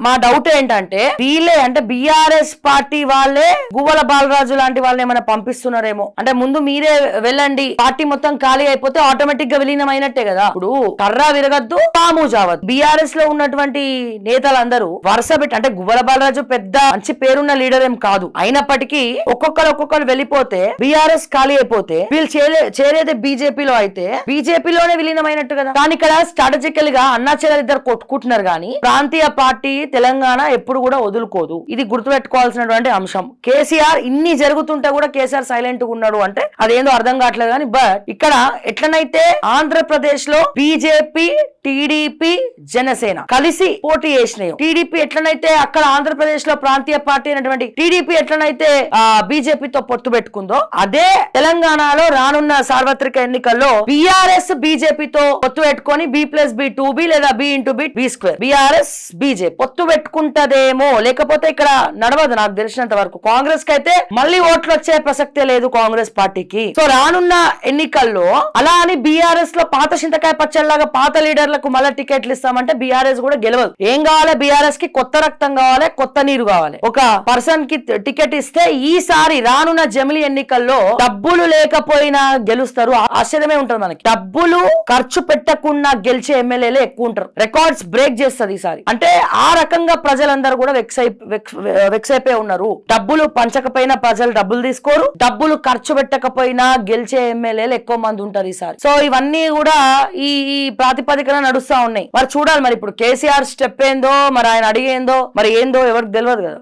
మా డౌట్ ఏంటంటే వీళ్ళే అంటే బీఆర్ఎస్ పార్టీ వాళ్ళే గువ్వల బాలరాజు లాంటి వాళ్ళని ఏమైనా పంపిస్తున్నారేమో. అంటే ముందు మీరే వెళ్ళండి, పార్టీ మొత్తం ఖాళీ అయిపోతే ఆటోమేటిక్ గా విలీనం అయినట్టే కదా. ఇప్పుడు కర్రా విరగద్దు పాము జావద్దు. బీఆర్ఎస్ లో ఉన్నటువంటి నేతలందరూ వరుస పెట్టి, అంటే గువ్వల బాలరాజు పెద్ద మంచి పేరున్న లీడర్ ఏం కాదు, అయినప్పటికీ ఒక్కొక్కరు వెళ్ళిపోతే బీఆర్ఎస్ ఖాళీ అయిపోతే వీళ్ళు చేరేది బీజేపీలో అయితే బీజేపీలోనే విలీనమైనట్టు కదా. కానీ ఇక్కడ స్ట్రాటజికల్ గా అన్నా చెల్లెలు ఇద్దరు కొట్టుకుంటున్నారు కానీ ప్రాంతీయ పార్టీ తెలంగాణ ఎప్పుడు కూడా వదులుకోదు. ఇది గుర్తుపెట్టుకోవాల్సినటువంటి అంశం. కేసీఆర్ ఇన్ని జరుగుతుంటే కూడా కేసీఆర్ సైలెంట్ గా ఉన్నాడు అంటే అదేందో అర్థం కావట్లేదు. కానీ బట్ ఇక్కడ ఎట్లనైతే ఆంధ్రప్రదేశ్ లో బీజేపీ, టీడీపీ, జనసేన కలిసి పోటీ చేసినాయి. టీడీపీ ఎట్లనైతే అక్కడ ఆంధ్రప్రదేశ్ లో ప్రాంతీయ పార్టీ అయినటువంటి టీడీపీ ఎట్లనైతే బీజేపీతో పొత్తు పెట్టుకుందో, అదే తెలంగాణలో రానున్న సార్వత్రిక ఎన్నికల్లో బీఆర్ఎస్ బీజేపీతో పొత్తు పెట్టుకొని B+B2B లేదా B*B2 బీఆర్ఎస్ బీజేపీ పొత్తు పెట్టుకుంటదేమో. లేకపోతే ఇక్కడ నడవదు నాకు తెలిసినంత వరకు. కాంగ్రెస్ కి అయితే మళ్ళీ ఓట్లు వచ్చే ప్రసక్తే లేదు కాంగ్రెస్ పార్టీకి. సో రానున్న ఎన్నికల్లో అలా అని బీఆర్ఎస్ లో పాత చింతకాయ పచ్చళ్ళలాగా పాత లీడర్లకు మళ్ళీ టికెట్లు ఇస్తామంటే బీఆర్ఎస్ కూడా గెలవదు. ఏం కావాలి? బీఆర్ఎస్ కి కొత్త రక్తం కావాలి, కొత్త నీరు కావాలి. ఒక పర్సన్ కి టికెట్ ఇస్తే ఈసారి రానున్న జమిలి ఎన్నికల్లో డబ్బులు లేకపోయినా గెలుస్తారు. ఆశ్చర్యమే ఉంటుంది మనకి. డబ్బులు ఖర్చు పెట్టకుండా గెలిచే ఎమ్మెల్యేలే ఎక్కువ ఉంటారు. రికార్డ్స్ బ్రేక్ చేస్తుంది ఈసారి. అంటే ఆ రకంగా ప్రజలందరూ కూడా వెక్స్ అయిపోయి ఉన్నారు. డబ్బులు పంచకపోయినా ప్రజలు డబ్బులు తీసుకోరు, డబ్బులు ఖర్చు పెట్టకపోయినా గెలిచే ఎమ్మెల్యేలు ఎక్కువ మంది ఉంటారు ఈసారి. సో ఇవన్నీ కూడా ఈ ప్రాతిపదికన నడుస్తా ఉన్నాయి. మరి చూడాలి మరి ఇప్పుడు కేసీఆర్ స్టెప్ ఏందో, మరి ఆయన అడిగేందో, మరి ఏందో ఎవరికి తెలియదు కదా.